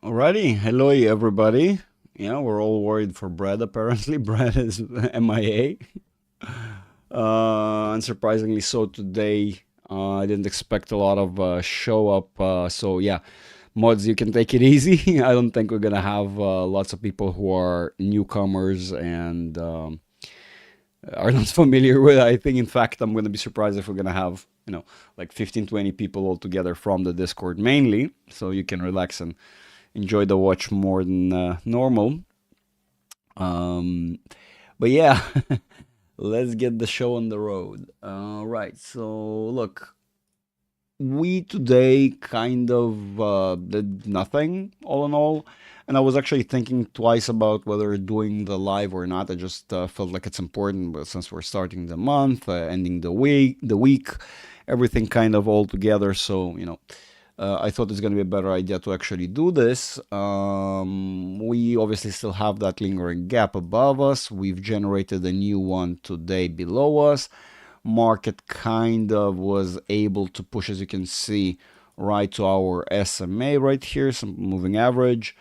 Alrighty, hello everybody. Yeah, we're all worried for Brad apparently. Brad is MIA. Unsurprisingly so today. I didn't expect a lot of show up. So yeah, mods, you can take it easy. I don't think we're gonna have lots of people who are newcomers and are not familiar with it. I think, in fact, I'm gonna be surprised if we're gonna have like 15, 20 people all together from the Discord mainly, so you can relax and enjoy the watch more than normal. Um, but yeah, let's get the show on the road. Right. So look, we today kind of did nothing all in all, and I was actually thinking twice about whether doing the live or not. I just felt like it's important, but since we're starting the month, ending the week, everything kind of all together. So I thought it's going to be a better idea to actually do this. We obviously still have that lingering gap above us. We've generated a new one today below us. Market kind of was able to push, as you can see, right to our SMA right here, some moving average.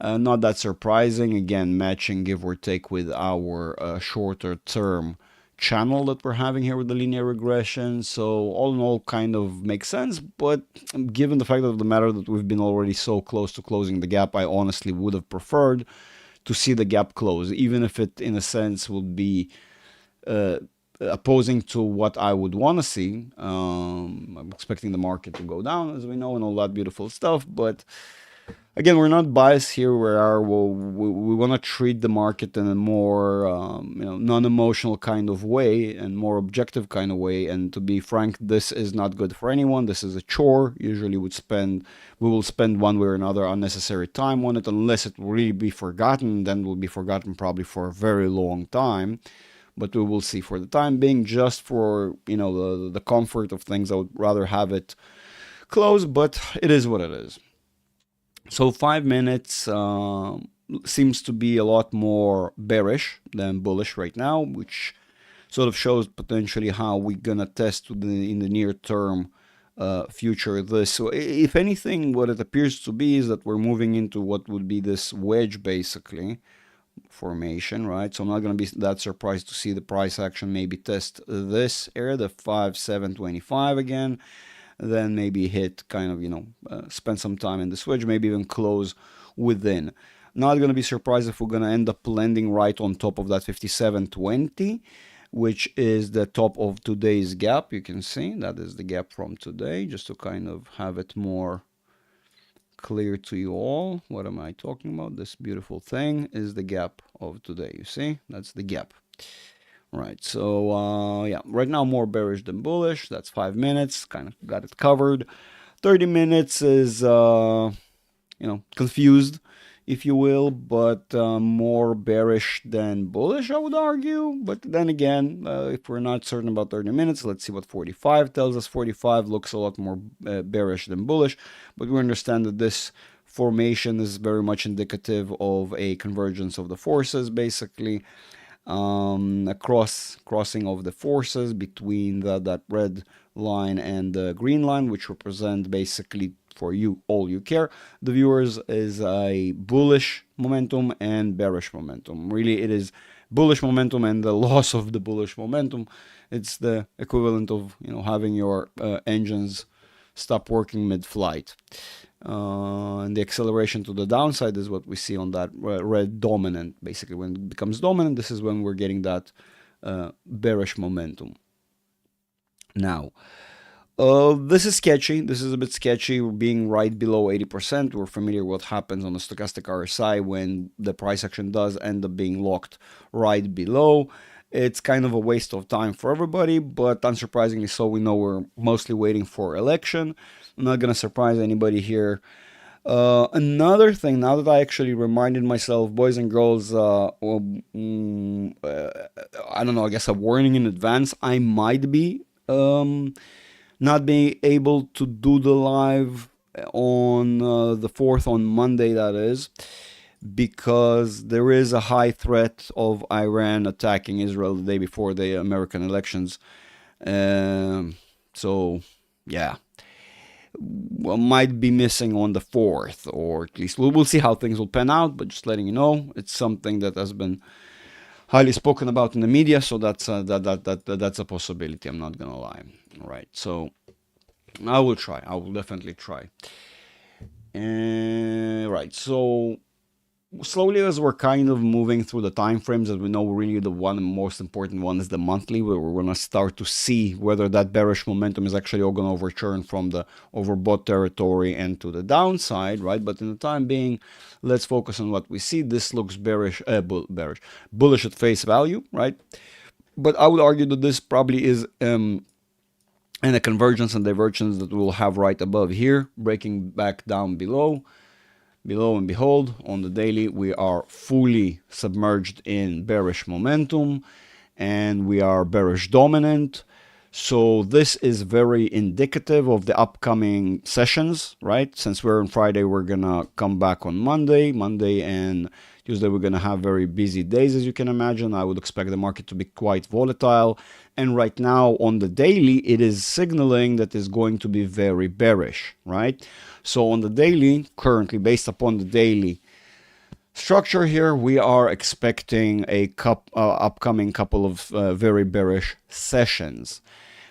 Not that surprising. Again, matching give or take with our shorter term channel that we're having here with the linear regression. So all in all, kind of makes sense. But given the fact of the matter that we've been already so close to closing the gap, I honestly would have preferred to see the gap close, even if it, in a sense, would be uh, opposing to what I would want to see. I'm expecting the market to go down, as we know, and all that beautiful stuff. But again, we're not biased here. We want to treat the market in a more non-emotional kind of way and more objective kind of way. And to be frank, this is not good for anyone. This is a chore. Usually, we will spend one way or another unnecessary time on it, unless it will really be forgotten. Then will be forgotten probably for a very long time. But we will see. For the time being, just for the comfort of things, I would rather have it closed. But it is what it is. So 5 minutes seems to be a lot more bearish than bullish right now, which sort of shows potentially how we're gonna test in the near term future this. So if anything, what it appears to be is that we're moving into what would be this wedge basically formation, right? So I'm not going to be that surprised to see the price action maybe test this area, the 5725 again, then maybe hit kind of, spend some time in the switch, maybe even close within. Not going to be surprised if we're going to end up landing right on top of that 5720, which is the top of today's gap. You can see that is the gap from today, just to kind of have it more clear to you all. What am I talking about? This beautiful thing is the gap of today. You see, that's the gap. Right, so yeah, right now more bearish than bullish. That's 5 minutes, kind of got it covered. 30 minutes is confused, if you will, but more bearish than bullish, I would argue. But then again, if we're not certain about 30 minutes, let's see what 45 tells us. 45 looks a lot more bearish than bullish, but we understand that this formation is very much indicative of a convergence of the forces, basically. A crossing of the forces between that red line and the green line, which represent basically, for you, all you care, the viewers, is a bullish momentum and bearish momentum. Really, it is bullish momentum and the loss of the bullish momentum. It's the equivalent of having your engines stop working mid-flight. And the acceleration to the downside is what we see on that red dominant. Basically, when it becomes dominant, this is when we're getting that bearish momentum. Now, this is sketchy. This is a bit sketchy. We're being right below 80%. We're familiar with what happens on the stochastic RSI when the price action does end up being locked right below. It's kind of a waste of time for everybody, but unsurprisingly so, we know we're mostly waiting for election. I'm not going to surprise anybody here. Another thing, now that I actually reminded myself, boys and girls, I don't know, I guess a warning in advance, I might be not being able to do the live on the 4th, on Monday, that is, because there is a high threat of Iran attacking Israel the day before the American elections. So, yeah. might be missing on the 4th, or at least we'll see how things will pan out. But just letting you know, it's something that has been highly spoken about in the media, so that's that's a possibility. I'm not gonna lie. All right, so I will try. I will definitely try. Right, so slowly as we're kind of moving through the time frames, as we know, really the one most important one is the monthly, where we're going to start to see whether that bearish momentum is actually all going to overturn from the overbought territory and to the downside, right? But in the time being, let's focus on what we see. This looks bearish, bullish at face value, right? But I would argue that this probably is and a convergence and divergence that we'll have right above here, breaking back down below. Below and behold, on the daily, we are fully submerged in bearish momentum and we are bearish dominant. So this is very indicative of the upcoming sessions, right? Since we're on Friday, we're gonna come back on Monday. Monday and Tuesday, we're gonna have very busy days, as you can imagine. I would expect the market to be quite volatile. And right now on the daily, it is signaling that it's going to be very bearish, right? So on the daily, currently based upon the daily structure here, we are expecting a upcoming couple of very bearish sessions.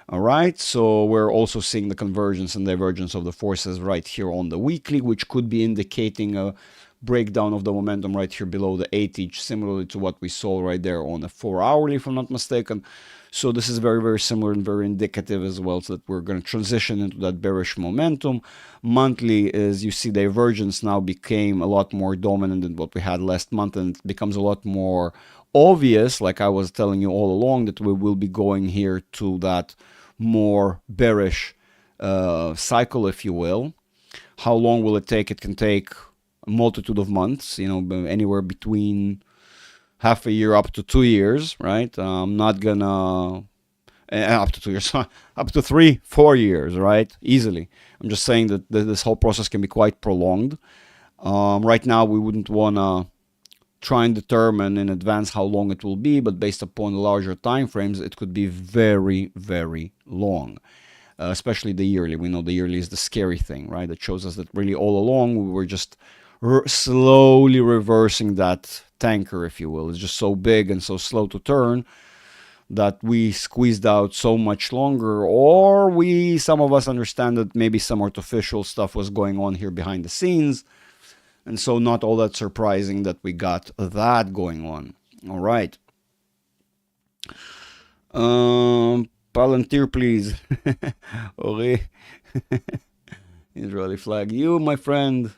All right, so we're also seeing the convergence and divergence of the forces right here on the weekly, which could be indicating a breakdown of the momentum right here below the 8 similarly to what we saw right there on the 4-hourly, if I'm not mistaken. So this is very, very similar and very indicative as well, so that we're going to transition into that bearish momentum. Monthly, as you see, divergence now became a lot more dominant than what we had last month, and it becomes a lot more obvious, like I was telling you all along, that we will be going here to that more bearish cycle, if you will. How long will it take? It can take a multitude of months, you know, anywhere between half a year up to 2 years, right? I'm not gonna up to 2 years, up to 3-4 years, right? Easily. I'm just saying that this whole process can be quite prolonged. Right now, we wouldn't wanna try and determine in advance how long it will be, but based upon larger time frames, it could be very, very long. Especially the yearly. We know the yearly is the scary thing, right? It shows us that really all along we were just slowly reversing that tanker, if you will. It's just so big and so slow to turn that we squeezed out so much longer, or some of us understand that maybe some artificial stuff was going on here behind the scenes, and so not all that surprising that we got that going on. All right. Palantir, please. Ori. Israeli flag. You, my friend.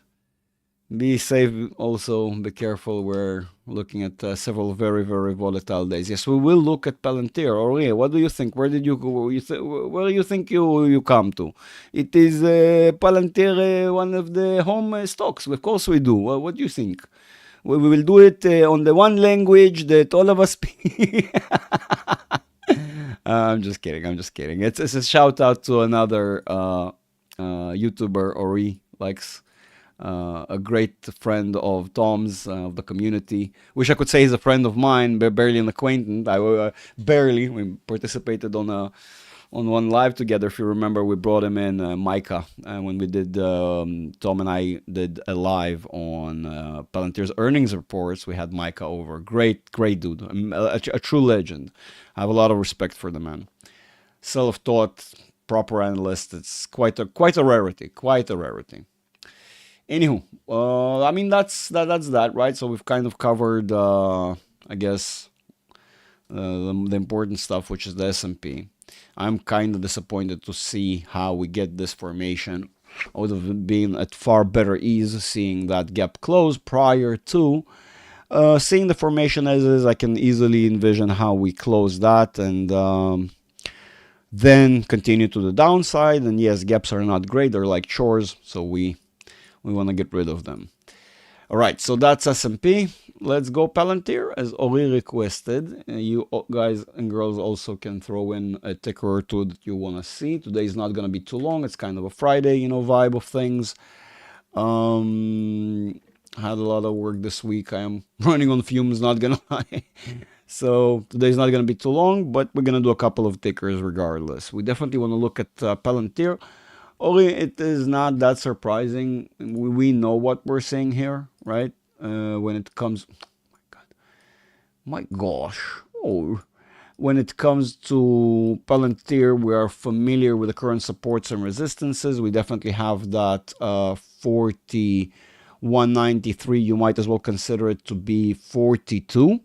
Be safe also, be careful. We're looking at several very, very volatile days. Yes, we will look at Palantir. Ori, what do you think? Where did you go? Where do you think you come to? It is Palantir, one of the home stocks. Of course we do. What do you think? We will do it on the one language that all of us speak. I'm just kidding. I'm just kidding. It's a shout out to another YouTuber, Ori, likes a great friend of Tom's, of the community. Wish I could say he's a friend of mine, but barely an acquaintance. Barely. We participated on one live together. If you remember, we brought him in, Micah, when we did, Tom and I did a live on Palantir's earnings reports. We had Micah over. Great, great dude. A true legend. I have a lot of respect for the man. Self-taught, proper analyst. It's quite a rarity. Quite a rarity. Anywho, I mean that's that, right? So we've kind of covered, I guess, the important stuff, which is the S&P. I'm kind of disappointed to see how we get this formation. I would have been at far better ease seeing that gap close prior to seeing the formation as is. I can easily envision how we close that and then continue to the downside. And yes, gaps are not great; they're like chores, so we want to get rid of them. All right, so that's S&P. Let's go Palantir, as Ori requested. You guys and girls also can throw in a ticker or two that you want to see. Today is not going to be too long. It's kind of a Friday, vibe of things. Had a lot of work this week. I am running on fumes, not going to lie. So today's not going to be too long, but we're going to do a couple of tickers regardless. We definitely want to look at Palantir. Only it is not that surprising. We know what we're seeing here, right? When it comes, my gosh, oh, when it comes to Palantir, we are familiar with the current supports and resistances. We definitely have that 4193. You might as well consider it to be 42.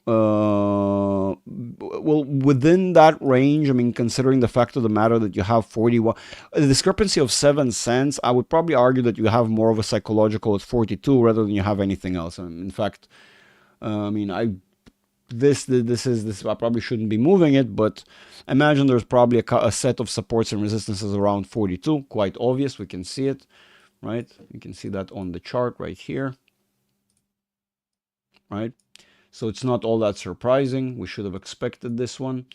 Well, within that range, I mean, considering the fact of the matter that you have 41, the discrepancy of 7 cents, I would probably argue that you have more of a psychological at 42 rather than you have anything else. In fact, I mean, this I probably shouldn't be moving it, but imagine there's probably a set of supports and resistances around 42. Quite obvious, we can see it, right? You can see that on the chart right here, right? So it's not all that surprising. We should have expected this one.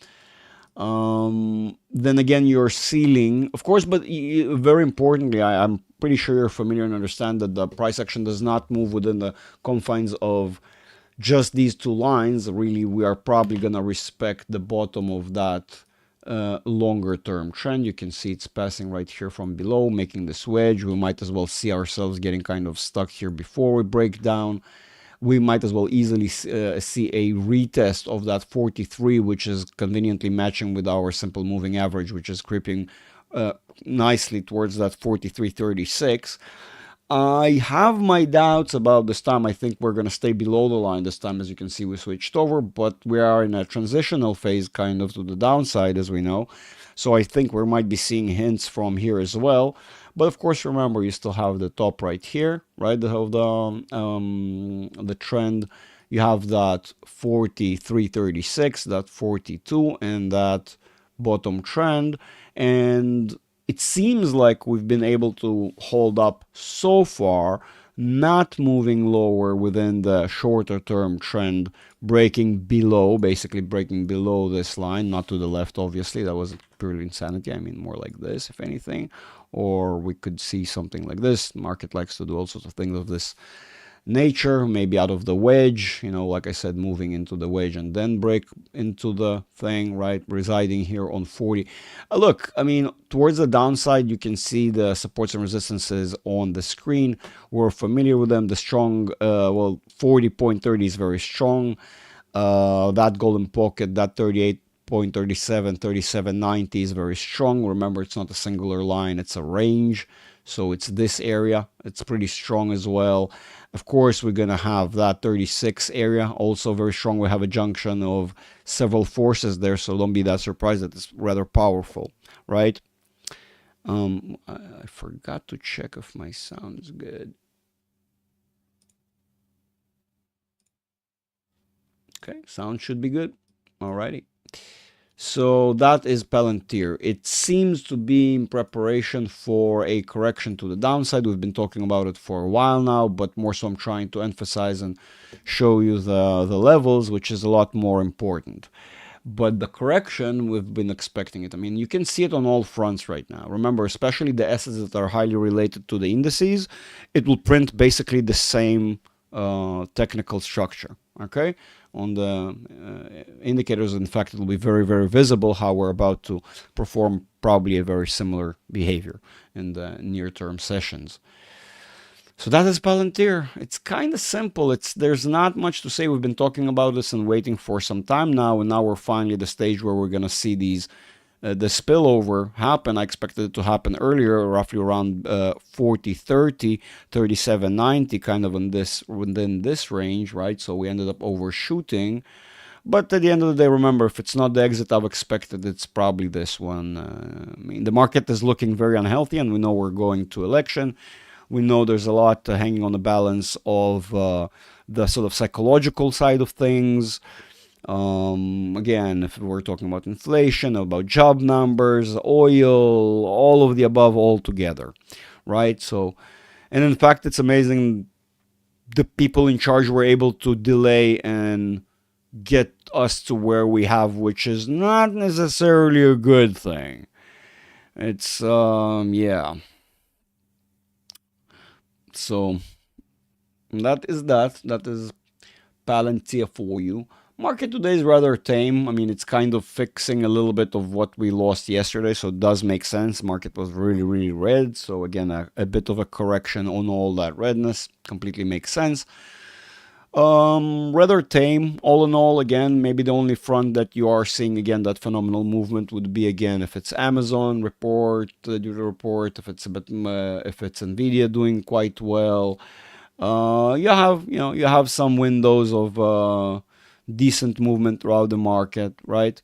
Then again, your ceiling, of course, but very importantly, I'm pretty sure you're familiar and understand that the price action does not move within the confines of just these two lines. Really, we are probably going to respect the bottom of that longer term trend. You can see it's passing right here from below, making this wedge. We might as well see ourselves getting kind of stuck here before we break down. We might as well easily see a retest of that 43, which is conveniently matching with our simple moving average, which is creeping nicely towards that 43.36. I have my doubts about this time. I think we're going to stay below the line this time. As you can see, we switched over, but we are in a transitional phase kind of to the downside, as we know. So I think we might be seeing hints from here as well. But of course, remember, you still have the top right here, right? The trend. You have that 43.36, that 42, and that bottom trend. And it seems like we've been able to hold up so far, not moving lower within the shorter term trend, breaking below, basically breaking below this line, not to the left, obviously. That was purely insanity. I mean, more like this, if anything. Or we could see something like this. Market likes to do all sorts of things of this nature, maybe out of the wedge, like I said, moving into the wedge and then break into the thing, right? Residing here on 40. Look, I mean, towards the downside, you can see the supports and resistances on the screen. We're familiar with them. The strong, 40.30 is very strong. That golden pocket, that 38.37, 37.90 is very strong. Remember, it's not a singular line, it's a range. So it's this area. It's pretty strong as well. Of course, we're going to have that 36 area, also very strong. We have a junction of several forces there, so don't be that surprised that it's rather powerful, right? I forgot to check if my sound is good. Okay, sound should be good. Alrighty. So that is Palantir. It seems to be in preparation for a correction to the downside. We've been talking about it for a while now, but more so I'm trying to emphasize and show you the levels, which is a lot more important. But the correction, we've been expecting it. I mean, you can see it on all fronts right now. Remember, especially the assets that are highly related to the indices, it will print basically the same technical structure, okay? On the indicators, in fact, it will be very, very visible how we're about to perform probably a very similar behavior in the near-term sessions. So that is Palantir. It's kind of simple. There's not much to say. We've been talking about this and waiting for some time now, and now we're finally at the stage where we're going to see these the spillover happen. I expected it to happen earlier, roughly around 40.30, 37.90, kind of within this range, right? So we ended up overshooting. But at the end of the day, remember, if it's not the exit I've expected, it's probably this one. I mean, the market is looking very unhealthy, and we know we're going to election. We know there's a lot hanging on the balance of the sort of psychological side of things. Again, if we're talking about inflation, about job numbers, oil, all of the above all together, right? So, and in fact, it's amazing the people in charge were able to delay and get us to where we have, which is not necessarily a good thing. It's, yeah. So, that is Palantir for you. Market today is rather tame. I mean, it's kind of fixing a little bit of what we lost yesterday, so it does make sense. Market was really, really red. So again, a bit of a correction on all that redness completely makes sense. Rather tame, all in all. Again, maybe the only front that you are seeing again that phenomenal movement would be again if it's Amazon report, do the report. If it's a bit, if it's Nvidia doing quite well, you have some windows of decent movement throughout the market, right?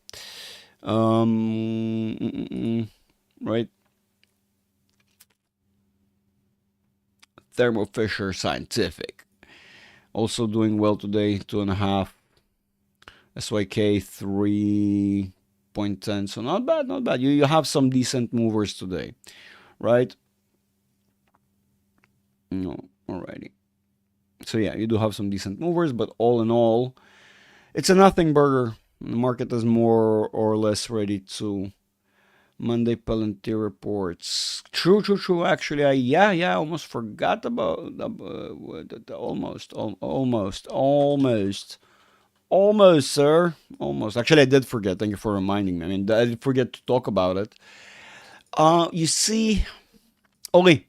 Right. Thermo Fisher Scientific also doing well today, 2.5. SYK 3.10. So not bad, not bad. You have some decent movers today, right? No, alrighty. So yeah, you do have some decent movers, but all in all, it's a nothing burger. The market is more or less ready to Monday Palantir reports. True, true, true. Actually, I almost forgot about almost, sir. Almost. Actually, I did forget. Thank you for reminding me. I mean, I did forget to talk about it. You see, Oli,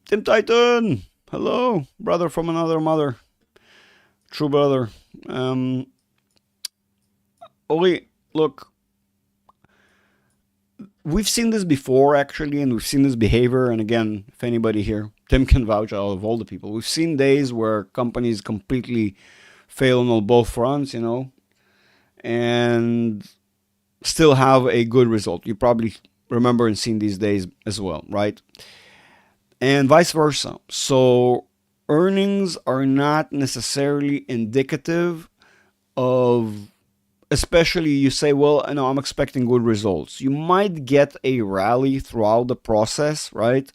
Tim Titan. Hello, brother from another mother. True brother. Oli, look, we've seen this before actually, and we've seen this behavior. And again, if anybody here, Tim can vouch out of all the people. We've seen days where companies completely fail on both fronts, and still have a good result. You probably remember and seen these days as well, right? And vice versa. So earnings are not necessarily indicative of, especially you say, well, I know I'm expecting good results. You might get a rally throughout the process, right?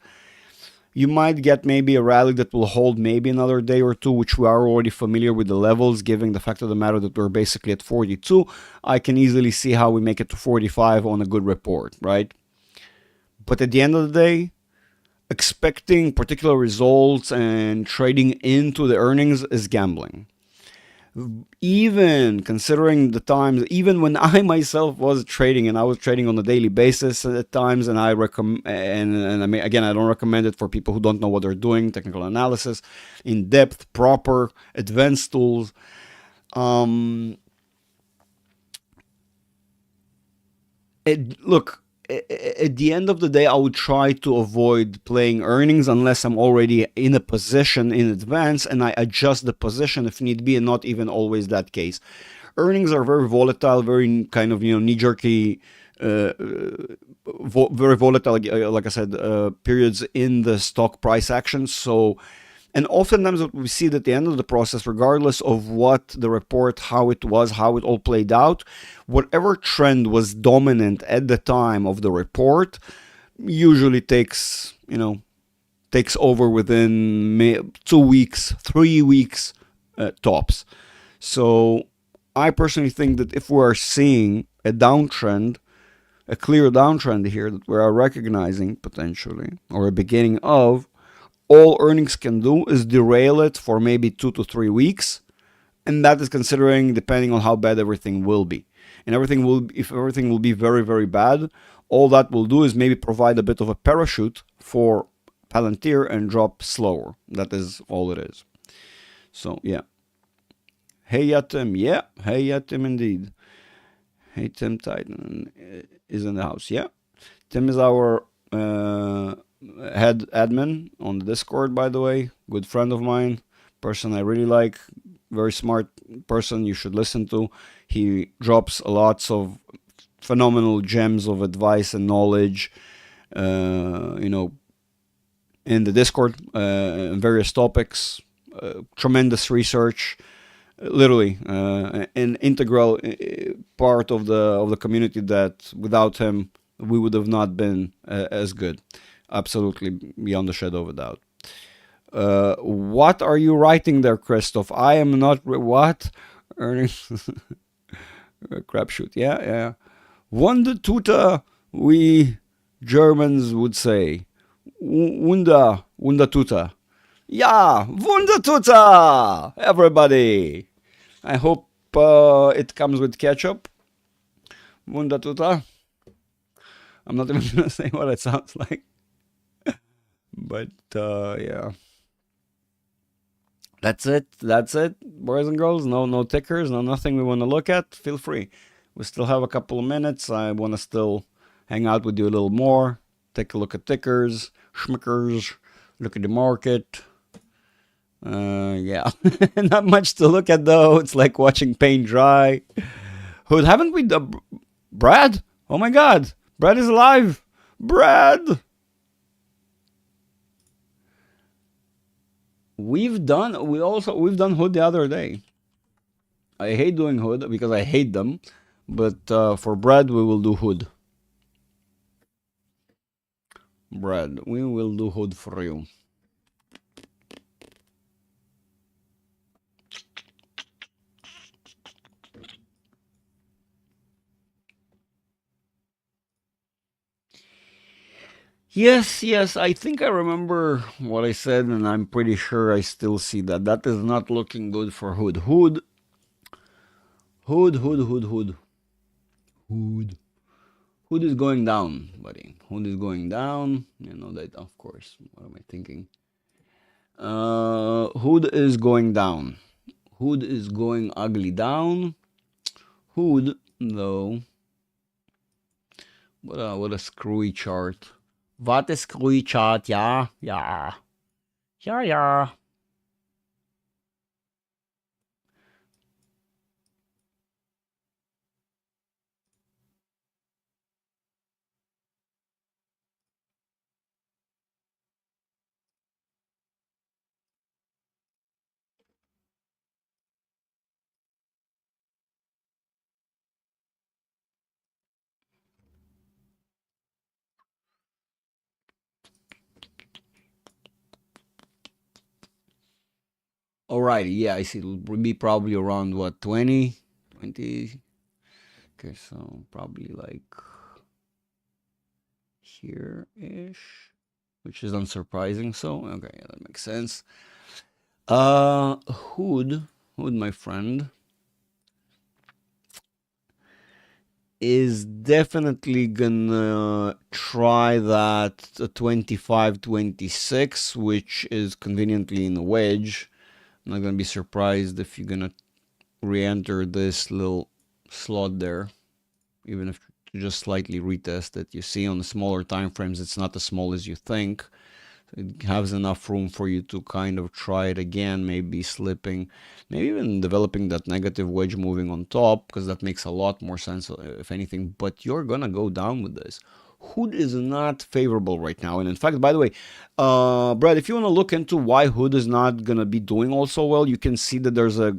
You might get maybe a rally that will hold maybe another day or two, which we are already familiar with the levels, given the fact of the matter that we're basically at 42. I can easily see how we make it to 45 on a good report, right? But at the end of the day, expecting particular results and trading into the earnings is gambling. Even considering the times, even when I myself was trading and I was trading on a daily basis at times, and I recommend, and I mean, again, I don't recommend it for people who don't know what they're doing, technical analysis, in depth, proper, advanced tools. Look, at the end of the day, I would try to avoid playing earnings unless I'm already in a position in advance and I adjust the position if need be, and not even always that case. Earnings are very volatile, very kind of knee-jerky, very volatile, like I said, periods in the stock price action. So, and oftentimes what we see at the end of the process, regardless of what the report, how it was, how it all played out, whatever trend was dominant at the time of the report usually takes over within 2 weeks, 3 weeks tops. So I personally think that if we are seeing a downtrend, a clear downtrend here that we are recognizing potentially, or a beginning of, all earnings can do is derail it for maybe 2 to 3 weeks, and that is considering depending on how bad everything will be. And if everything will be very, very bad, all that will do is maybe provide a bit of a parachute for Palantir and drop slower. That is all it is. So yeah. Hey Yatim, yeah. Hey Yatim indeed. Hey Tim Titan is in the house, yeah. Tim is our head admin on the Discord, by the way. Good friend of mine, person I really like, very smart person you should listen to. He drops lots of phenomenal gems of advice and knowledge, in the Discord, various topics, tremendous research, literally an integral part of the community that without him we would have not been as good. Absolutely, beyond a shadow of a doubt. What are you writing there, Christoph? I am not. What? Earnings. Crapshoot. Yeah, yeah. Wundertuta, we Germans would say. Wundertuta. Yeah, Wundertuta! Everybody. I hope it comes with ketchup. Wundertuta. I'm not even gonna say what it sounds like, but yeah, that's it. That's it, boys and girls. No tickers, no nothing we want to look at. Feel free. We still have a couple of minutes. I want to still hang out with you a little more. Take a look at tickers, schmickers. Look at the market. Yeah, not much to look at though. It's like watching paint dry. Who haven't we? Brad? Oh my God, Brad is alive. Brad. We've done Hood the other day. I hate doing Hood because I hate them, but for Brad we will do Hood. Brad, we will do Hood for you. Yes, yes, I think I remember what I said, and I'm pretty sure I still see that. That is not looking good for Hood. Hood. Hood. Hood is going down, buddy. Hood is going down. You know that, of course. What am I thinking? Hood is going down. Hood is going ugly down. Hood, though. What a screwy chart. What a screwy chart, yeah. Yeah. Yeah, yeah. Alrighty, yeah, I see. It'll be probably around what, 20? 20? Okay, so probably like here-ish, which is unsurprising. So, okay, yeah, that makes sense. Hood, my friend, is definitely gonna try that 25, 26, which is conveniently in a wedge. I'm not gonna be surprised if you're gonna re-enter this little slot there, even if you just slightly retest it. You see on the smaller time frames, it's not as small as you think. It has enough room for you to kind of try it again, maybe slipping, maybe even developing that negative wedge moving on top, because that makes a lot more sense, if anything. But you're gonna go down with this. Hood is not favorable right now. And in fact, by the way, Brad, if you want to look into why Hood is not going to be doing also well, you can see that there's a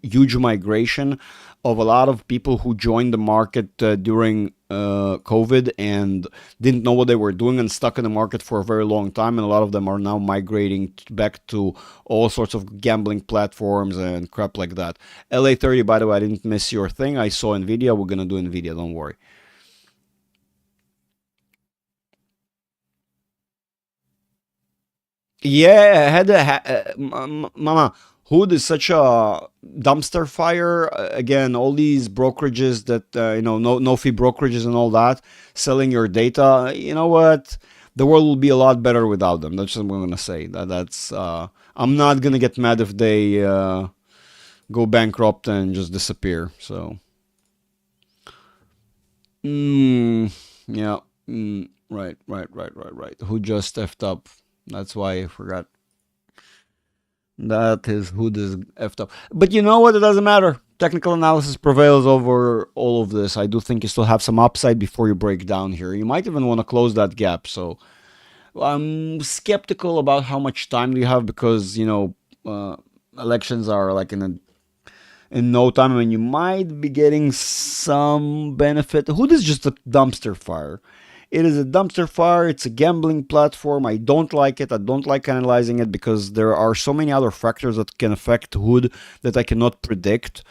huge migration of a lot of people who joined the market during COVID and didn't know what they were doing and stuck in the market for a very long time. And a lot of them are now migrating back to all sorts of gambling platforms and crap like that. LA30, by the way, I didn't miss your thing. I saw NVIDIA. We're going to do NVIDIA. Don't worry. Yeah, I had Mama, Hood is such a dumpster fire. Again, all these brokerages that no fee brokerages and all that, selling your data. You know what? The world will be a lot better without them. That's what I'm gonna say. That's. I'm not gonna get mad if they go bankrupt and just disappear. So, yeah, right. Who just effed up? That's why I forgot. That is who this effed up. But you know what? It doesn't matter. Technical analysis prevails over all of this. I do think you still have some upside before you break down here. You might even want to close that gap. So I'm skeptical about how much time do you have because elections are like in no time. I mean, you might be getting some benefit. Hood is just a dumpster fire. It is a dumpster fire. It's a gambling platform. I don't like it. I don't like analyzing it because there are so many other factors that can affect Hood that I cannot predict.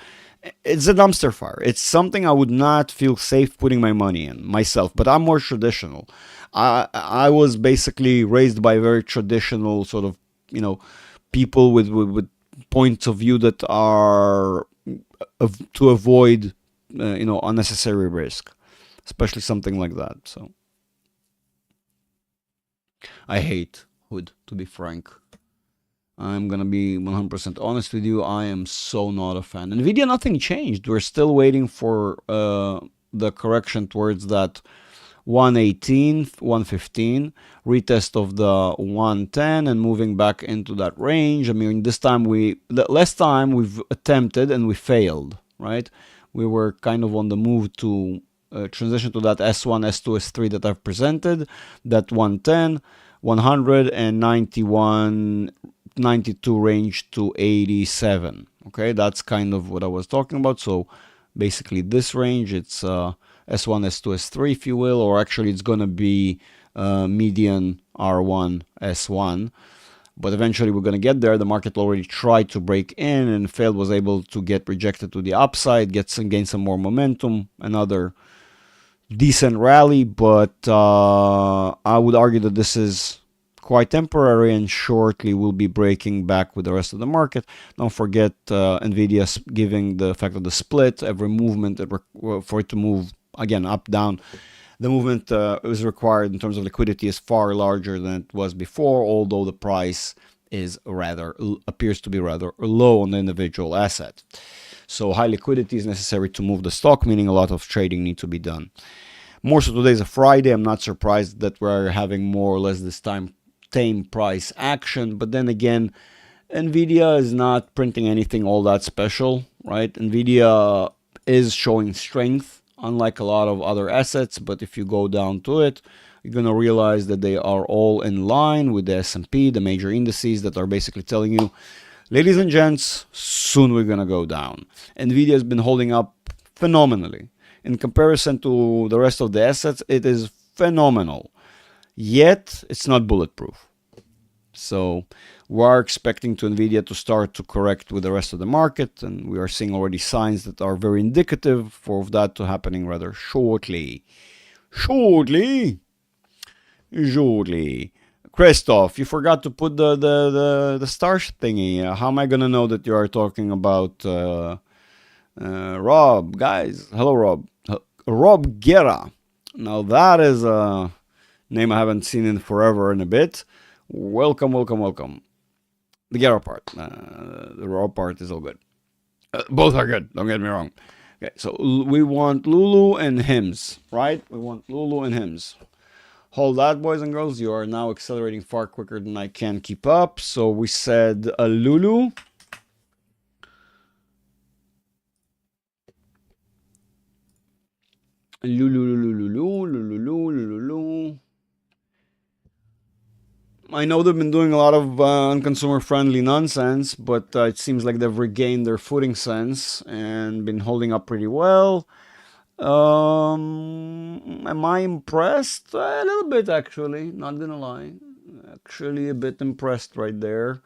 It's a dumpster fire. It's something I would not feel safe putting my money in myself, but I'm more traditional. I was basically raised by very traditional sort of, people with points of view that are to avoid unnecessary risk, especially something like that. So I hate Hood, to be frank. I'm gonna be 100% honest with you. I am so not a fan. Nvidia, nothing changed. We're still waiting for the correction towards that 118, 115, retest of the 110, and moving back into that range. I mean, the last time we've attempted and we failed, right? We were kind of on the move to transition to that S1, S2, S3 that I've presented, that 110, 100, and 91, 92 range to 87. Okay, that's kind of what I was talking about. So basically this range, it's S1, S2, S3, if you will, or actually it's going to be median R1, S1. But eventually we're going to get there. The market already tried to break in and failed, was able to get rejected to the upside, gain some more momentum, another decent rally. But I would argue that this is quite temporary and shortly will be breaking back with the rest of the market. Don't forget Nvidia giving the fact of the split, every movement for it to move again up, down. The movement is required in terms of liquidity is far larger than it was before, although the price is appears to be rather low on the individual asset. So high liquidity is necessary to move the stock, meaning a lot of trading needs to be done. More so today is a Friday. I'm not surprised that we're having more or less this time tame price action, but then again, Nvidia is not printing anything all that special, right? Nvidia is showing strength, unlike a lot of other assets, but if you go down to it, you're going to realize that they are all in line with the S&P, the major indices that are basically telling you, ladies and gents, soon we're going to go down. Nvidia has been holding up phenomenally. In comparison to the rest of the assets, it is phenomenal. Yet, it's not bulletproof. So we are expecting to Nvidia to start to correct with the rest of the market, and we are seeing already signs that are very indicative for that to happening rather shortly. Shortly. Christoph, you forgot to put the star thingy. How am I gonna know that you are talking about Rob? Guys, hello, Rob. Rob Guerra. Now that is a name I haven't seen in forever and a bit. Welcome. The Guerra part. The Rob part is all good. Both are good, don't get me wrong. Okay, so we want Lulu and hymns, right? We want Lulu and hymns. Hold that, boys and girls. You are now accelerating far quicker than I can keep up. So we said Lulu. Lulu. I know they've been doing a lot of unconsumer friendly nonsense, but it seems like they've regained their footing sense and been holding up pretty well. Am I impressed? A little bit, actually. Not gonna lie. Actually, a bit impressed right there.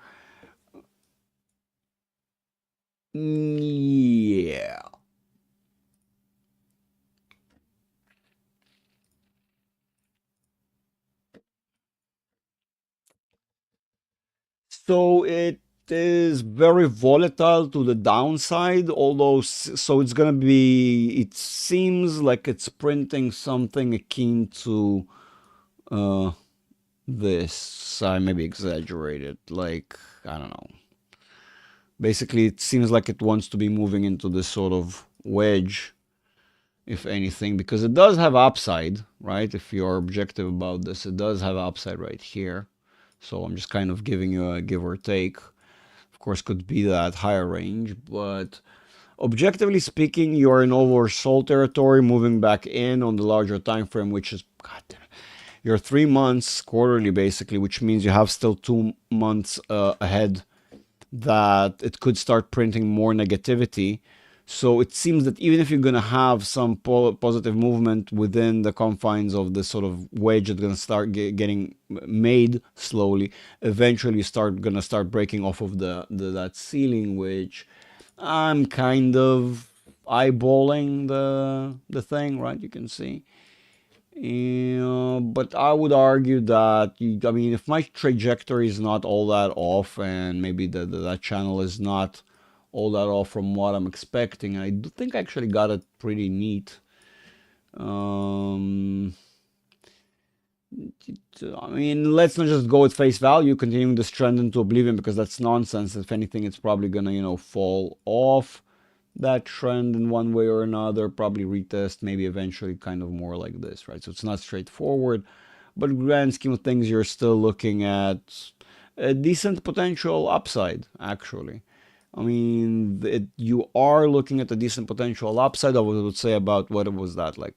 Yeah. So it is very volatile to the downside, although so it's gonna be. It seems like it's printing something akin to uh, this. I maybe exaggerated. Like I don't know. Basically, it seems like it wants to be moving into this sort of wedge, if anything, because it does have upside, right? If you're objective about this, it does have upside right here. So I'm just kind of giving you a give or take. Of course, could be that higher range, but objectively speaking, you're in oversold territory, moving back in on the larger time frame, which is God damn it, you're 3 months quarterly basically, which means you have still 2 months ahead that it could start printing more negativity. So it seems that even if you're going to have some positive movement within the confines of this sort of wedge that's going to start getting made slowly, eventually you start going to start breaking off of that ceiling, which I'm kind of eyeballing the thing, right? You can see. But I would argue that I mean, if my trajectory is not all that off, and maybe that channel is not all that off from what I'm expecting. I do think I actually got it pretty neat. Um, I mean, let's not just go with face value, continuing this trend into oblivion, because that's nonsense. If anything, it's probably gonna, fall off that trend in one way or another, probably retest, maybe eventually kind of more like this, right? So it's not straightforward, but grand scheme of things, you're still looking at a decent potential upside, actually. I mean, you are looking at a decent potential upside. I would say about what was that like?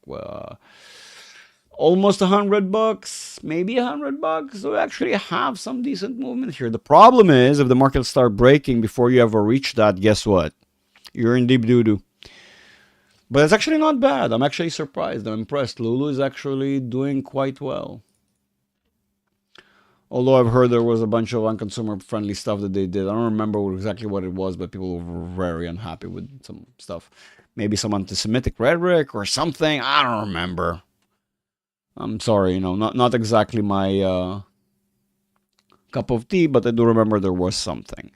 Almost $100, maybe $100. So we actually have some decent movement here. The problem is if the markets start breaking before you ever reach that, guess what? You're in deep doo doo. But it's actually not bad. I'm actually surprised. I'm impressed. Lulu is actually doing quite well. Although I've heard there was a bunch of unconsumer friendly stuff that they did. I don't remember exactly what it was, but people were very unhappy with some stuff. Maybe some anti Semitic rhetoric or something. I don't remember. I'm sorry, not exactly my cup of tea, but I do remember there was something.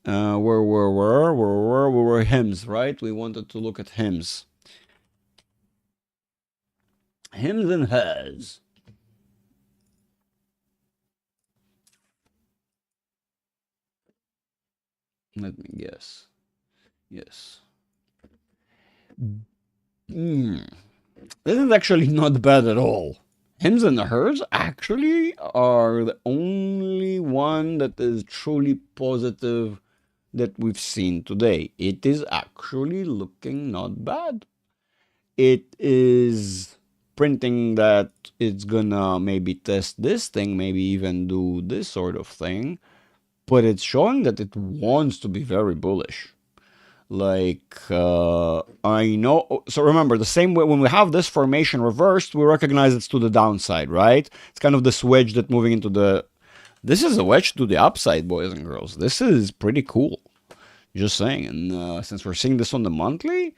We were hymns, right? We wanted to look at hymns. Hymns and hers. Let me guess. Yes. Mm. This is actually not bad at all. Hims and hers actually are the only one that is truly positive that we've seen today. It is actually looking not bad. It is printing that it's gonna maybe test this thing, maybe even do this sort of thing, but it's showing that it wants to be very bullish. Like, I know. So remember, the same way when we have this formation reversed, we recognize it's to the downside, right? It's kind of this wedge that moving into the. This is a wedge to the upside, boys and girls. This is pretty cool. Just saying. And since we're seeing this on the monthly,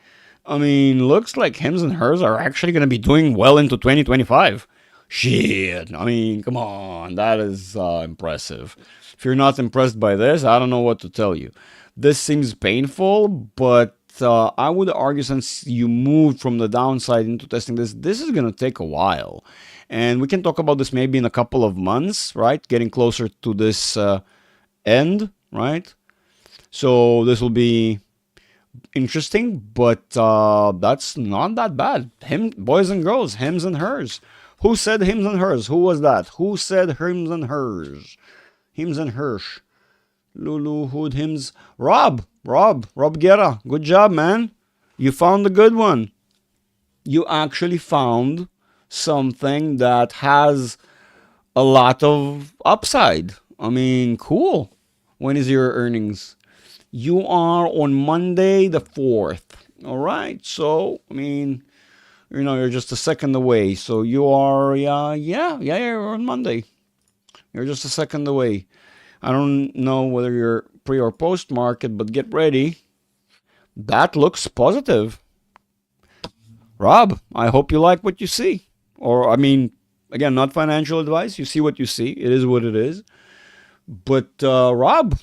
I mean, looks like hims and hers are actually going to be doing well into 2025. Shit. I mean, come on. That is impressive. If you're not impressed by this, I don't know what to tell you. This seems painful, but I would argue since you moved from the downside into testing this, this is going to take a while. And we can talk about this maybe in a couple of months, right? Getting closer to this end, right? So this will be interesting, but that's not that bad. Him, boys and girls, hims and hers. Who said hims and hers? Who was that? Who said hims and hers? Hims and hers. Lulu, Hood, Hims. Rob Guerra. Good job, man. You found a good one. You actually found something that has a lot of upside. I mean, cool. When is your earnings? You are on Monday the 4th. All right. So, I mean, you're just a second away. So you are, you're on Monday. You're just a second away. I don't know whether you're pre or post market, but get ready. That looks positive. Rob, I hope you like what you see. Or, I mean, again, not financial advice. You see what you see. It is what it is. But, Rob,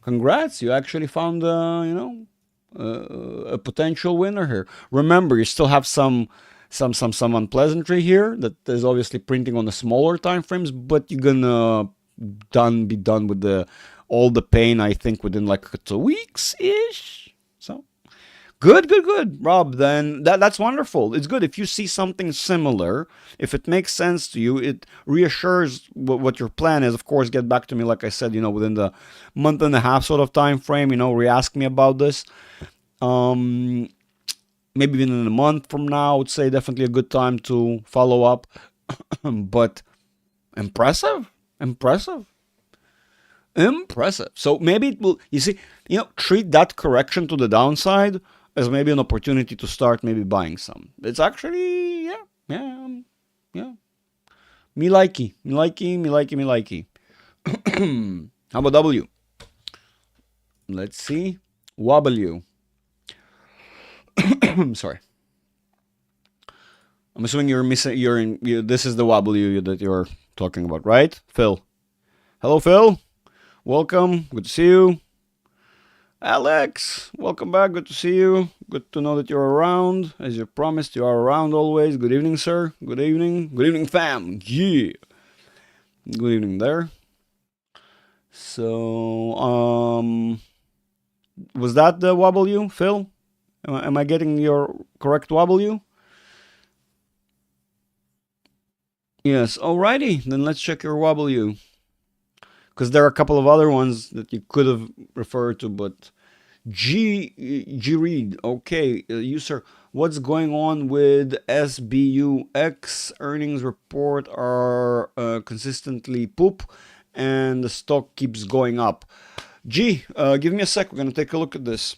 congrats. You actually found, a potential winner here. Remember, you still have some unpleasantry here that is obviously printing on the smaller time frames, but you're gonna be done with all the pain, I think, within like 2 weeks ish. So good, Rob. Then that's wonderful. It's good if you see something similar. If it makes sense to you, it reassures what your plan is. Of course, get back to me, like I said, within the month and a half sort of time frame. Re-ask me about this. Maybe within a month from now, I would say definitely a good time to follow up. But impressive. So maybe it will, treat that correction to the downside as maybe an opportunity to start maybe buying some. It's actually, yeah. Me likey. How about W? Let's see. W. I'm sorry. I'm assuming you're missing. This is the W that you're talking about, right, Phil? Hello, Phil. Welcome. Good to see you. Alex, welcome back. Good to see you. Good to know that you're around. As you promised, you are around always. Good evening, sir. Good evening. Good evening, fam. Yeah. Good evening there. So, was that the W, Phil? Am I getting your correct W? Yes. Alrighty. Then let's check your W. Because there are a couple of other ones that you could have referred to, but G Reed, okay, you sir, what's going on with SBUX? Earnings report are consistently poop, and the stock keeps going up. G, give me a sec. We're gonna take a look at this.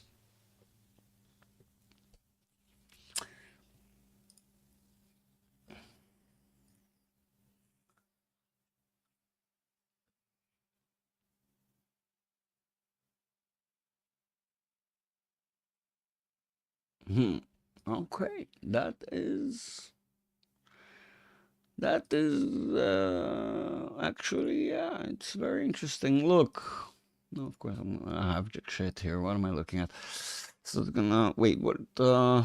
Hmm. Okay, that is actually, yeah, it's very interesting. Look, no, of course I'm gonna have shit here. What am I looking at? So it's gonna wait. What?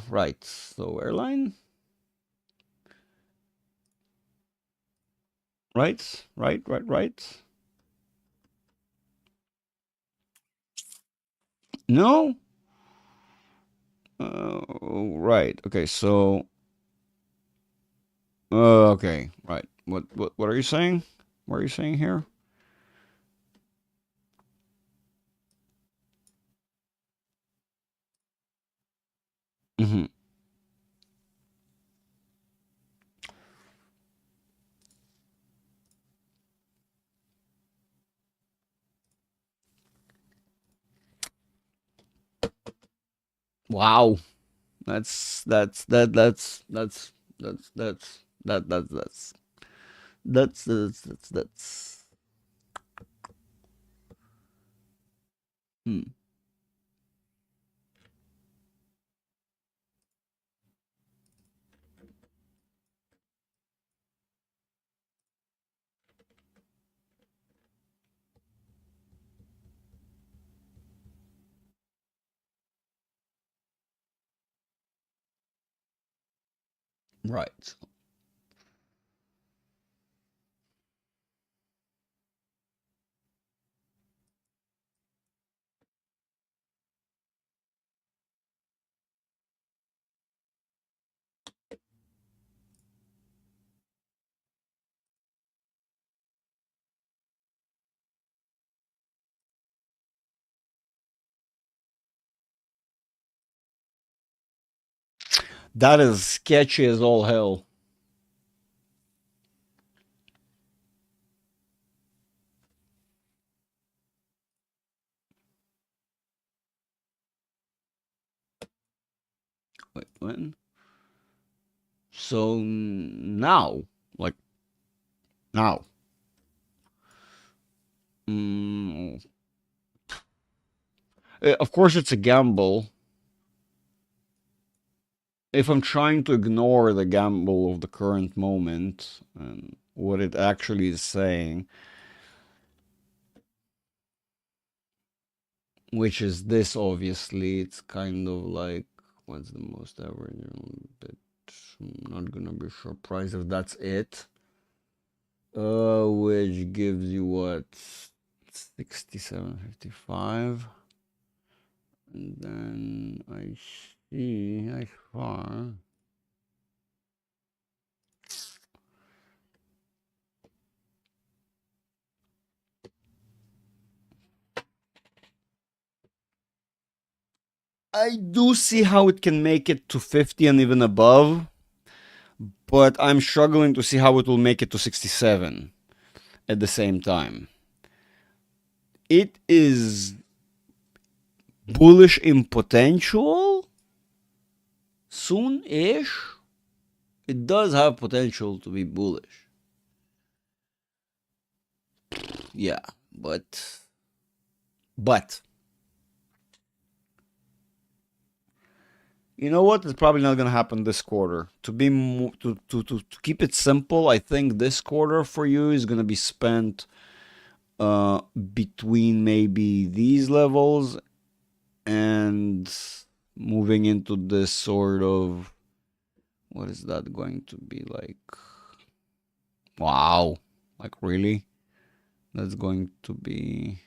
Right. So airline. Right. Right. Right. Right. No. Right. Okay. So. Okay. Right. What are you saying? What are you saying here? Hmm. Wow. That's that's hmm. Right. That is sketchy as all hell. Wait, when? So now, like now, mm, of course it's a gamble. If I'm trying to ignore the gamble of the current moment and what it actually is saying, which is this, obviously, it's kind of like what's the most average? Bit. I'm not gonna be surprised if that's it. Which gives you what? 67.55. And then I see I far. I do see how it can make it to 50 and even above, but I'm struggling to see how it will make it to 67 at the same time. It is bullish in potential soon ish. It does have potential to be bullish. Yeah, but you know what? It's probably not gonna happen this quarter. To keep it simple, I think this quarter for you is gonna be spent between maybe these levels and moving into this sort of, what is that going to be like? Wow, like really? That's going to be,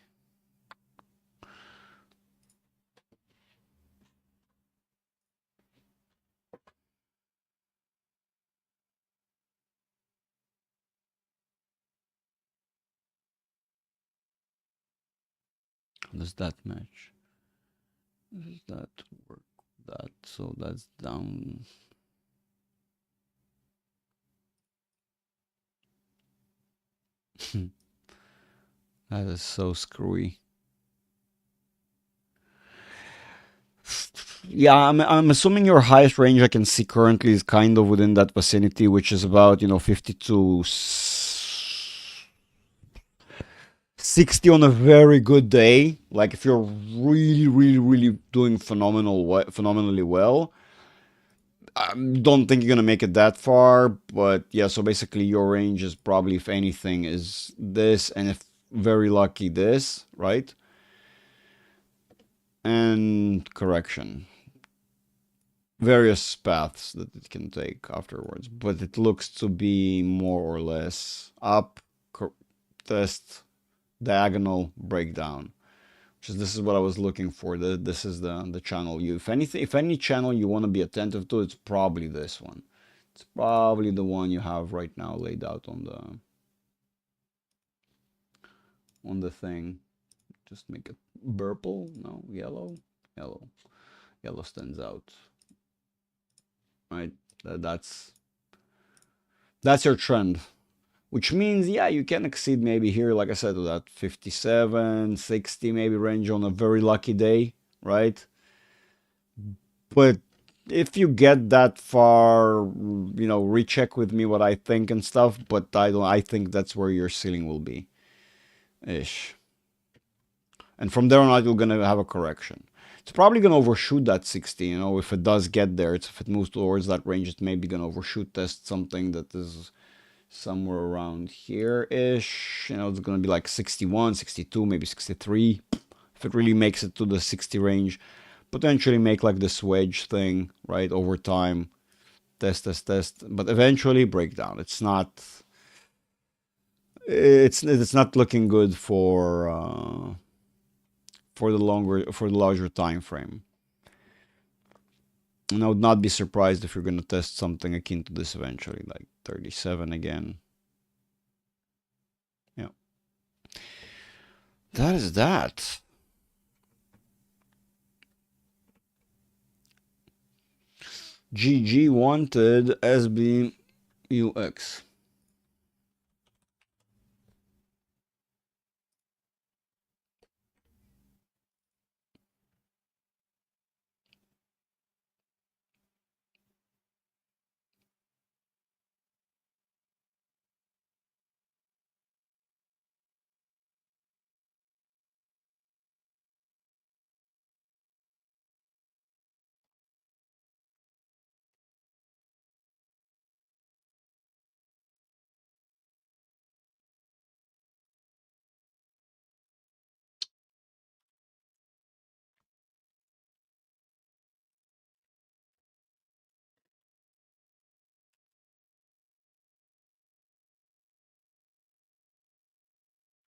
how does that match? Does that work? That, so that's down. That is so screwy. Yeah, I'm assuming your highest range I can see currently is kind of within that vicinity, which is about, 50 to 60 on a very good day. Like if you're really, really, really doing phenomenally well. I don't think you're gonna make it that far, but yeah. So basically, your range is probably, if anything, is this, and if very lucky, this, right? And correction, various paths that it can take afterwards, but it looks to be more or less up, test, diagonal, breakdown. Which is, this is what I was looking for. This is the channel you. If anything, if any channel you want to be attentive to, it's probably this one. It's probably the one you have right now laid out on the thing. Just make it purple. No, yellow. Yellow. Yellow stands out. Right. That's your trend. Which means, yeah, you can exceed maybe here, like I said, to that 57, 60 maybe range on a very lucky day, right? But if you get that far, recheck with me what I think and stuff. But I think that's where your ceiling will be, ish. And from there on out, you're gonna have a correction. It's probably gonna overshoot that 60. If it does get there, if it moves towards that range, it's maybe gonna overshoot, test something that is somewhere around here ish. It's gonna be like 61, 62, maybe 63. If it really makes it to the 60 range, potentially make like this wedge thing, right, over time. Test, but eventually break down. It's not looking good for the larger time frame. And I would not be surprised if you're going to test something akin to this eventually, like 37 again. Yeah. That is that. GG wanted SBUX.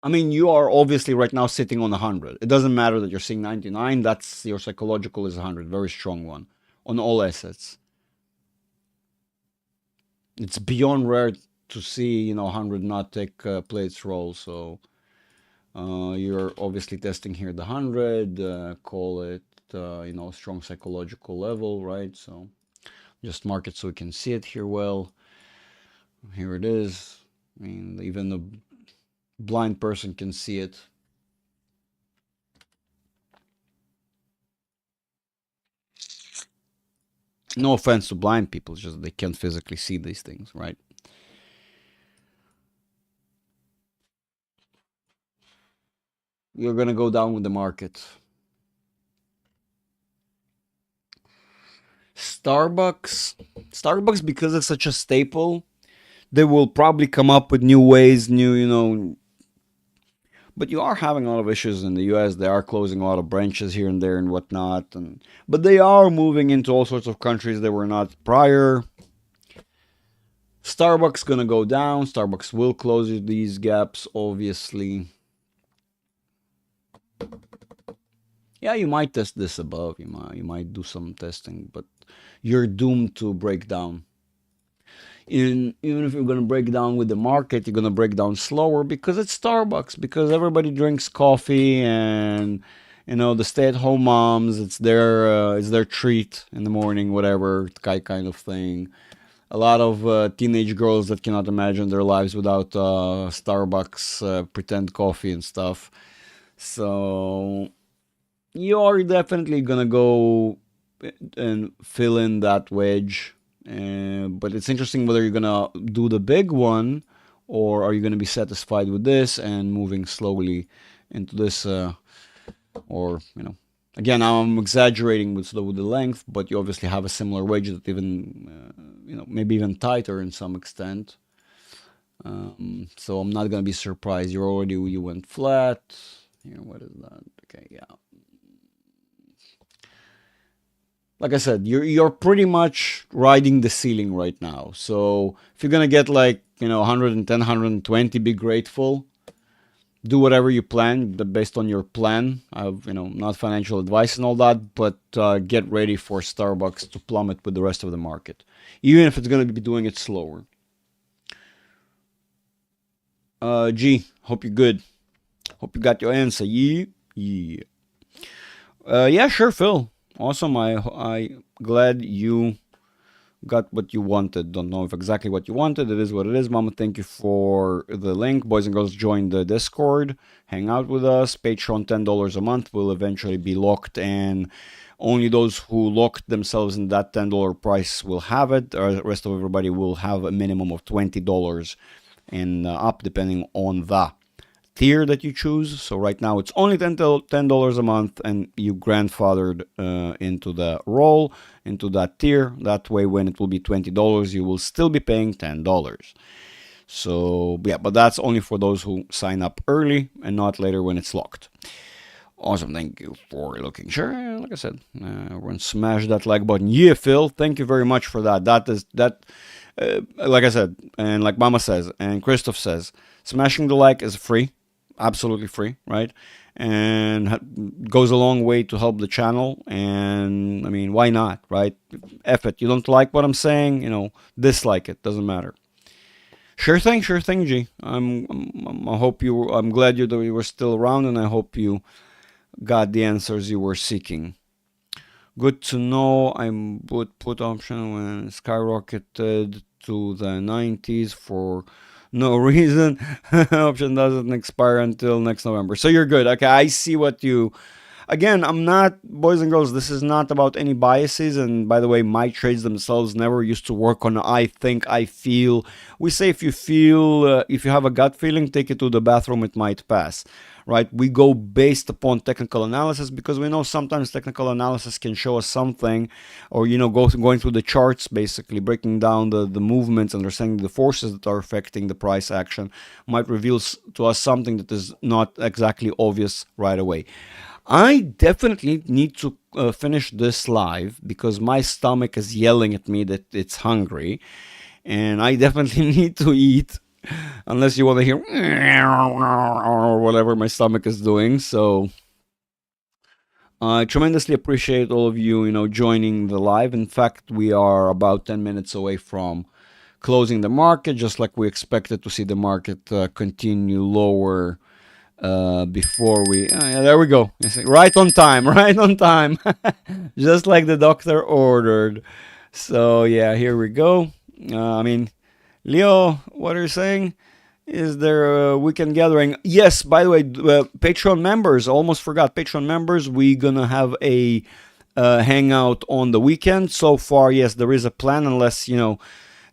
I mean, you are obviously right now sitting on 100. It doesn't matter that you're seeing 99. That's your psychological is 100. Very strong one on all assets. It's beyond rare to see, 100 not take play its role. So you're obviously testing here the 100, call it, strong psychological level, right? So just mark it so we can see it here well. Here it is. I mean, even the blind person can see it. No offense to blind people, it's just they can't physically see these things, right? You're gonna go down with the market. Starbucks, because it's such a staple, they will probably come up with new ways, new, But you are having a lot of issues in the US. They are closing a lot of branches here and there and whatnot. But they are moving into all sorts of countries they were not prior. Starbucks gonna go down. Starbucks will close these gaps, obviously. Yeah, you might test this above. You might do some testing, but you're doomed to break down. Even if you're going to break down with the market, you're going to break down slower because it's Starbucks, because everybody drinks coffee, and the stay-at-home moms, it's their treat in the morning, whatever kind of thing. A lot of teenage girls that cannot imagine their lives without Starbucks pretend coffee and stuff. So you're definitely gonna go and fill in that wedge. But it's interesting whether you're gonna do the big one, or are you gonna be satisfied with this and moving slowly into this, or again, I'm exaggerating with the length, but you obviously have a similar wedge that even maybe even tighter in some extent. So I'm not gonna be surprised. You went flat. Here, what is that? Okay, yeah. Like I said, you're pretty much riding the ceiling right now. So if you're gonna get like 110, 120, be grateful. Do whatever you plan based on your plan. I've not financial advice and all that, but get ready for Starbucks to plummet with the rest of the market, even if it's gonna be doing it slower. G, hope you're good. Hope you got your answer. Yeah, yeah. Yeah, sure, Phil. Awesome. I glad you got what you wanted. Don't know if exactly what you wanted. It is what it is. Mama, thank you for the link. Boys and girls, join the Discord. Hang out with us. Patreon, $10 a month will eventually be locked, and only those who locked themselves in that $10 price will have it. The rest of everybody will have a minimum of $20 and up, depending on the tier that you choose. So right now it's only $10 a month, and you grandfathered into the role, into that tier. That way, when it will be $20, you will still be paying $10. So yeah, but that's only for those who sign up early and not later when it's locked. Awesome, thank you for looking. Sure, like I said, we're gonna smash that like button. Yeah, Phil, thank you very much for that. Like I said, and like Mama says, and Christoph says, smashing the like is free, absolutely free, right? And goes a long way to help the channel. And I mean, why not, right? F it. You don't like what I'm saying, dislike it. Doesn't matter. Sure thing, G. I'm glad you were still around, and I hope you got the answers you were seeking. Good to know. I would put option when it skyrocketed to the 90s for no reason. Option doesn't expire until next November. So you're good. Okay, I see what you... Again, I'm not, boys and girls, this is not about any biases. And by the way, my trades themselves never used to work on I think, I feel. We say if you have a gut feeling, take it to the bathroom, it might pass. Right? We go based upon technical analysis, because we know sometimes technical analysis can show us something, or going through the charts, basically breaking down the movements, understanding the forces that are affecting the price action, might reveal to us something that is not exactly obvious right away. I definitely need to finish this live because my stomach is yelling at me that it's hungry, and I definitely need to eat. Unless you want to hear or whatever my stomach is doing. So I tremendously appreciate all of you, joining the live. In fact, we are about 10 minutes away from closing the market, just like we expected to see the market continue lower before we... yeah, there we go. Right on time, right on time. Just like the doctor ordered. So yeah, here we go. Leo, what are you saying? Is there a weekend gathering? Yes, by the way, Patreon members, almost forgot. Patreon members, we're going to have a hangout on the weekend. So far, yes, there is a plan, unless, Leo,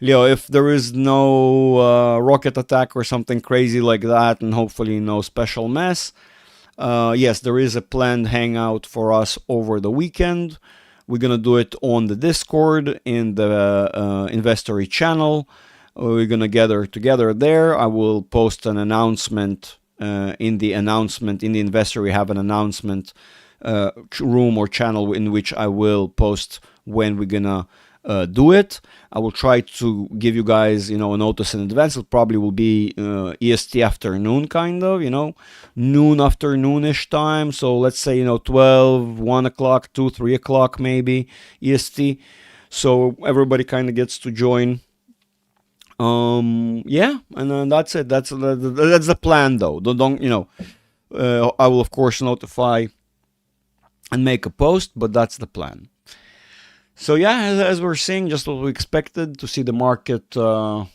if there is no rocket attack or something crazy like that, and hopefully no special mess. Yes, there is a planned hangout for us over the weekend. We're going to do it on the Discord, in the Investory channel. We're going to gather together there. I will post an announcement in the announcement, in the investor, we have an announcement room or channel in which I will post when we're gonna do it. I will try to give you guys, a notice in advance. It probably will be EST afternoon, kind of, noon, afternoonish time. So let's say, 12, 1 o'clock, 2, 3 o'clock maybe EST. So everybody kind of gets to join. Yeah, and then that's it. That's the plan, though. Don't I will of course notify and make a post, but that's the plan. So yeah, as we're seeing, just what we expected to see the market, pull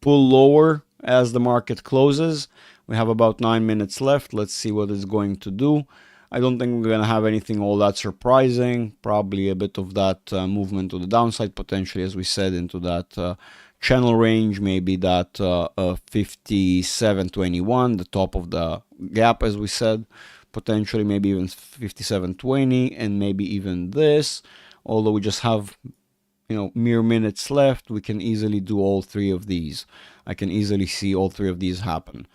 lower as the market closes. We have about 9 minutes left. Let's see what it's going to do. I don't think we're going to have anything all that surprising. Probably a bit of that movement to the downside, potentially, as we said, into that channel range, maybe that 57.21, the top of the gap, as we said, potentially maybe even 57.20, and maybe even this. Although we just have, mere minutes left, we can easily do all three of these. I can easily see all three of these happen.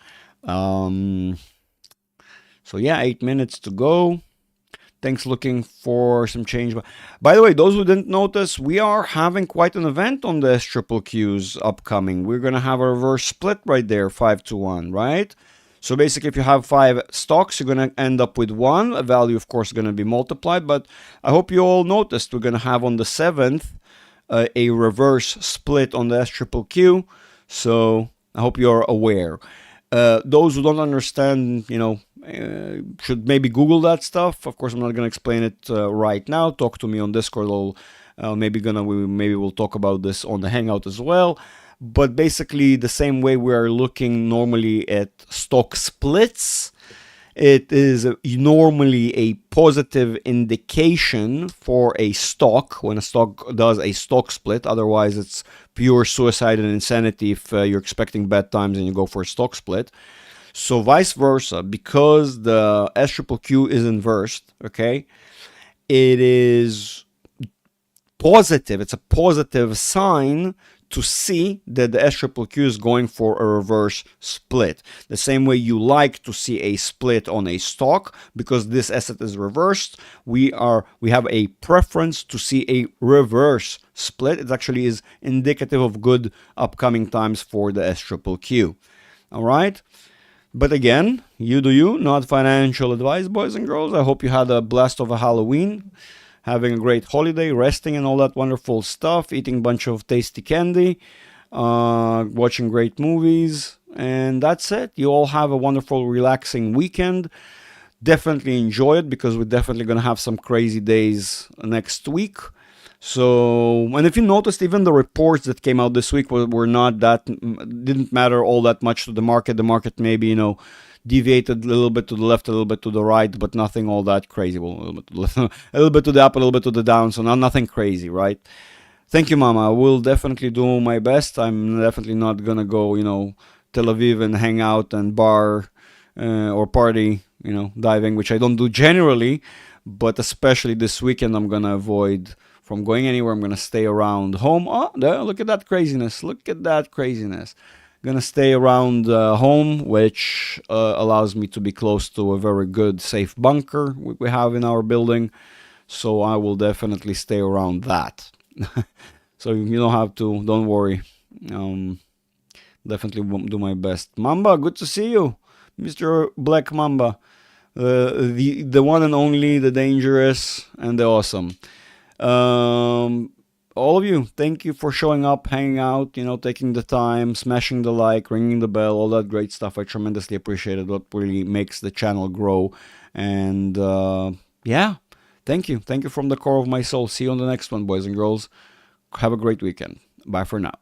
So yeah, 8 minutes to go. Thanks, looking for some change. By the way, those who didn't notice, we are having quite an event on the SQQs upcoming. We're going to have a reverse split right there, 5-to-1, right? So basically, if you have 5 stocks, you're going to end up with 1. A value, of course, is going to be multiplied. But I hope you all noticed we're going to have on the 7th a reverse split on the SQQQ. So I hope you're aware. Those who don't understand, should maybe Google that stuff. Of course, I'm not going to explain it right now. Talk to me on Discord. Maybe we'll talk about this on the Hangout as well. But basically, the same way we are looking normally at stock splits, it is normally a positive indication for a stock when a stock does a stock split. Otherwise, it's pure suicide and insanity if you're expecting bad times and you go for a stock split. So vice versa, because the SQQQ is inversed, okay, it is positive. It's a positive sign to see that the SQQQ is going for a reverse split. The same way you like to see a split on a stock, because this asset is reversed, we have a preference to see a reverse split. It actually is indicative of good upcoming times for the SQQQ. All right? But again, you do you, not financial advice, boys and girls. I hope you had a blast of a Halloween, having a great holiday, resting and all that wonderful stuff, eating a bunch of tasty candy, watching great movies, and that's it. You all have a wonderful, relaxing weekend. Definitely enjoy it, because we're definitely going to have some crazy days next week. So, and if you noticed, even the reports that came out this week were not that, didn't matter all that much to the market. The market maybe, deviated a little bit to the left, a little bit to the right, but nothing all that crazy. Well, a little bit to the left, a little bit to the up, a little bit to the down, so nothing crazy, right? Thank you, Mama. I will definitely do my best. I'm definitely not gonna go, Tel Aviv and hang out and bar or party, diving, which I don't do generally, but especially this weekend, I'm gonna avoid from going anywhere. I'm gonna stay around home. Oh, there, look at that craziness! Look at that craziness! Gonna stay around home, which allows me to be close to a very good, safe bunker we have in our building. So I will definitely stay around that. So you don't have to. Don't worry. Definitely won't do my best. Mamba, good to see you, Mr. Black Mamba, the one and only, the dangerous and the awesome. All of you, thank you for showing up, hanging out, taking the time, smashing the like, ringing the bell, all that great stuff. I tremendously appreciate it. What really makes the channel grow. And yeah, thank you. Thank you from the core of my soul. See you on the next one, boys and girls. Have a great weekend. Bye for now.